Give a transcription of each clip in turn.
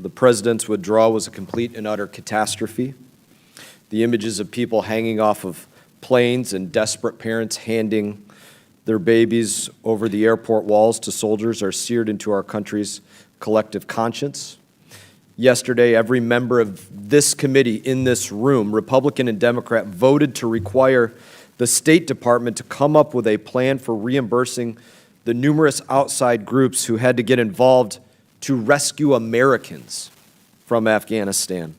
The president's withdrawal was a complete and utter catastrophe. The images of people hanging off of planes and desperate parents handing their babies over the airport walls to soldiers are seared into our country's collective conscience. Yesterday, every member of this committee in this room, Republican and Democrat, voted to require the State Department to come up with a plan for reimbursing the numerous outside groups who had to get involved to rescue Americans from Afghanistan.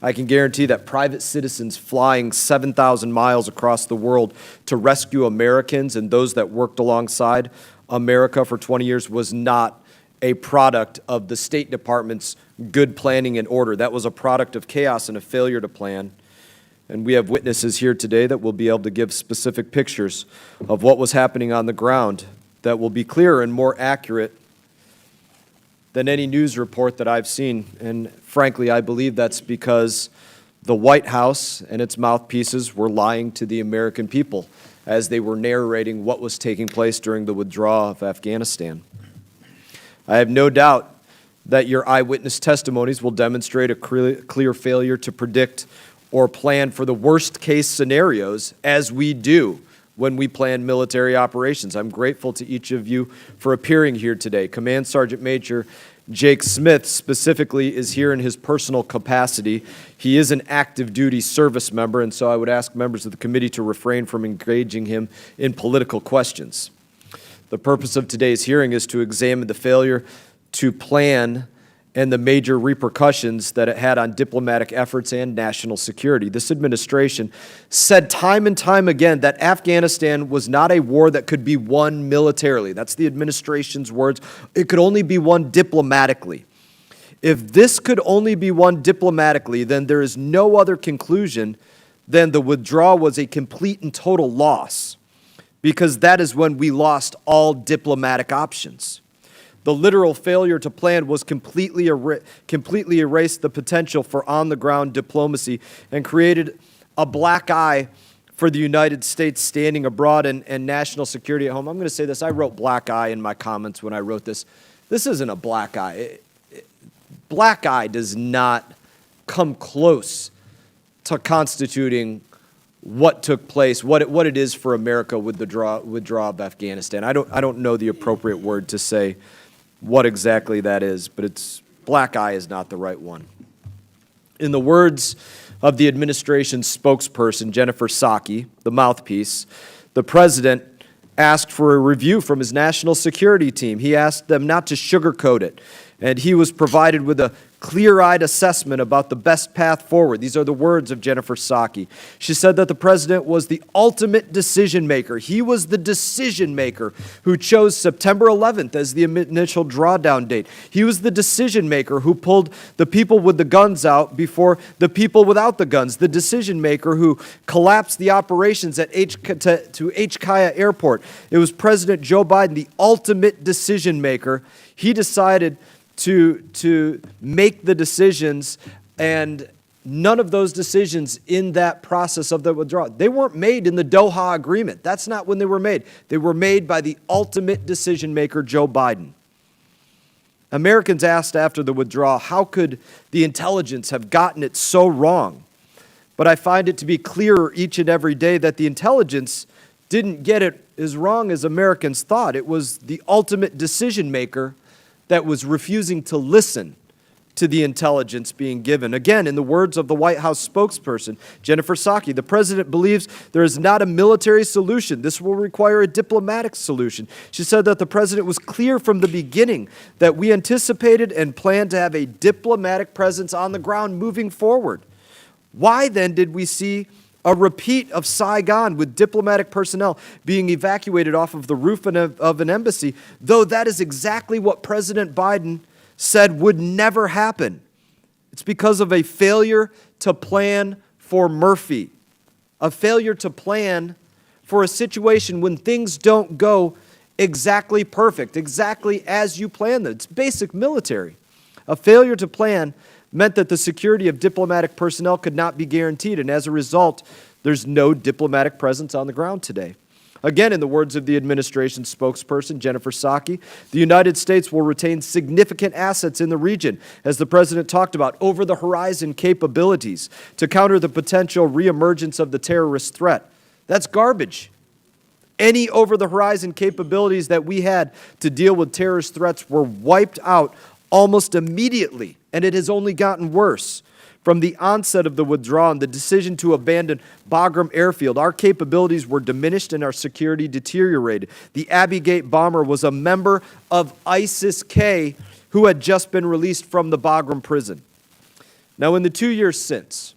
I can guarantee that private citizens flying 7,000 miles across the world to rescue Americans and those that worked alongside America for 20 years was not a product of the State Department's good planning and order. That was a product of chaos and a failure to plan. And we have witnesses here today that will be able to give specific pictures of what was happening on the ground that will be clearer and more accurate than any news report that I've seen. And frankly, I believe that's because the White House and its mouthpieces were lying to the American people as they were narrating what was taking place during the withdrawal of Afghanistan. I have no doubt that your eyewitness testimonies will demonstrate a clear failure to predict or plan for the worst-case scenarios, as we do when we plan military operations. I'm grateful to each of you for appearing here today. Command Sergeant Major Jake Smith specifically is here in his personal capacity. He is an active duty service member, and so I would ask members of the committee to refrain from engaging him in political questions. The purpose of today's hearing is to examine the failure to plan and the major repercussions that it had on diplomatic efforts and national security. This administration said time and time again that Afghanistan was not a war that could be won militarily. That's the administration's words. It could only be won diplomatically. If this could only be won diplomatically, then there is no other conclusion than the withdrawal was a complete and total loss, because that is when we lost all diplomatic options. The literal failure to plan was completely erased the potential for on-the-ground diplomacy and created a black eye for the United States standing abroad and national security at home. I'm going to say this. I wrote black eye in my comments when I wrote this. This isn't a black eye. Black eye does not come close to constituting what took place, what it is for America with the withdrawal of Afghanistan. I don't know the appropriate word to say what exactly that is, but black eye is not the right one. In the words of the administration's spokesperson, Jennifer Psaki, the mouthpiece, the president asked for a review from his national security team. He asked them not to sugarcoat it, and he was provided with a clear-eyed assessment about the best path forward. These are the words of Jennifer Psaki. She said that the president was the ultimate decision maker. He was the decision maker who chose September 11th as the initial drawdown date. He was the decision maker who pulled the people with the guns out before the people without the guns. The decision maker who collapsed the operations at HKIA Airport. It was President Joe Biden, the ultimate decision maker. He decided to make the decisions, and none of those decisions in that process of the withdrawal, they weren't made in the Doha Agreement. That's not when they were made. They were made by the ultimate decision maker, Joe Biden. Americans asked after the withdrawal, how could the intelligence have gotten it so wrong? But I find it to be clearer each and every day that the intelligence didn't get it as wrong as Americans thought. It was the ultimate decision maker that was refusing to listen to the intelligence being given. Again, in the words of the White House spokesperson, Jennifer Psaki, the president believes there is not a military solution. This will require a diplomatic solution. She said that the president was clear from the beginning that we anticipated and planned to have a diplomatic presence on the ground moving forward. Why then did we see a repeat of Saigon with diplomatic personnel being evacuated off of the roof of an embassy, though that is exactly what President Biden said would never happen? It's because of a failure to plan for Murphy, a failure to plan for a situation when things don't go exactly perfect, exactly as you planned them. It's basic military. A failure to plan meant that the security of diplomatic personnel could not be guaranteed, and as a result, there's no diplomatic presence on the ground today. Again, in the words of the administration spokesperson, Jennifer Psaki, the United States will retain significant assets in the region, as the president talked about, over-the-horizon capabilities to counter the potential reemergence of the terrorist threat. That's garbage. Any over-the-horizon capabilities that we had to deal with terrorist threats were wiped out almost immediately, and it has only gotten worse. From the onset of the withdrawal and the decision to abandon Bagram Airfield, our capabilities were diminished and our security deteriorated. The Abbey Gate bomber was a member of ISIS-K who had just been released from the Bagram prison. Now, in the 2 years since,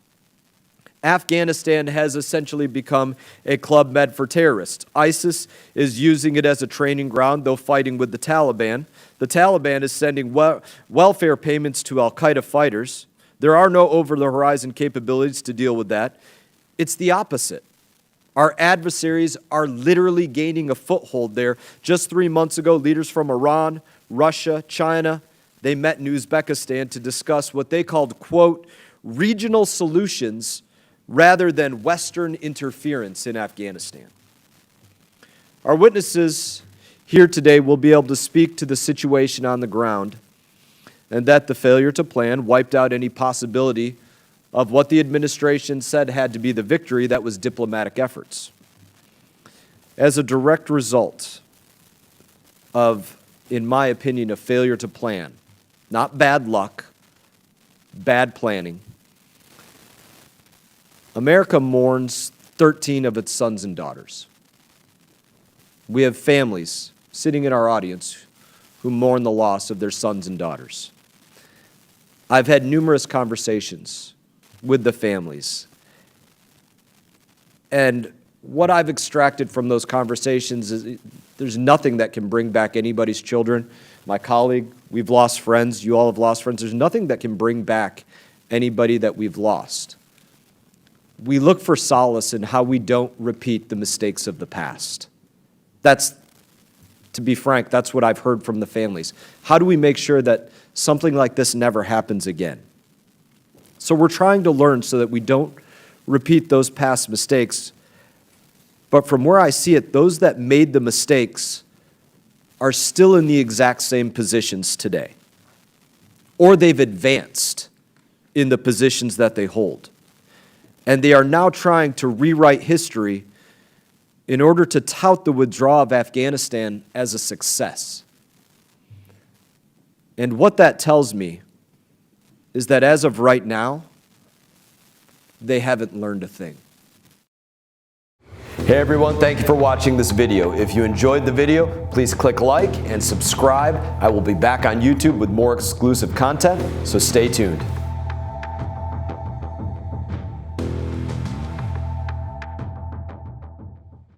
Afghanistan has essentially become a Club Med for terrorists. ISIS is using it as a training ground, though fighting with the Taliban. The Taliban is sending welfare payments to al-Qaeda fighters. There are no over-the-horizon capabilities to deal with that. It's the opposite. Our adversaries are literally gaining a foothold there. Just 3 months ago, leaders from Iran, Russia, China, they met in Uzbekistan to discuss what they called, quote, regional solutions rather than Western interference in Afghanistan. Our witnesses here today will be able to speak to the situation on the ground, and that the failure to plan wiped out any possibility of what the administration said had to be the victory that was diplomatic efforts. As a direct result of, in my opinion, a failure to plan, not bad luck, bad planning, America mourns 13 of its sons and daughters. We have families sitting in our audience who mourn the loss of their sons and daughters. I've had numerous conversations with the families. And what I've extracted from those conversations is there's nothing that can bring back anybody's children. My colleague, we've lost friends. You all have lost friends. There's nothing that can bring back anybody that we've lost. We look for solace in how we don't repeat the mistakes of the past. That's, to be frank, that's what I've heard from the families. How do we make sure that something like this never happens again? So we're trying to learn so that we don't repeat those past mistakes. But from where I see it, those that made the mistakes are still in the exact same positions today. Or they've advanced in the positions that they hold. And they are now trying to rewrite history in order to tout the withdrawal of Afghanistan as a success. And what that tells me is that as of right now, they haven't learned a thing. Hey everyone, thank you for watching this video. If you enjoyed the video, please click like and subscribe. I will be back on YouTube with more exclusive content, so stay tuned.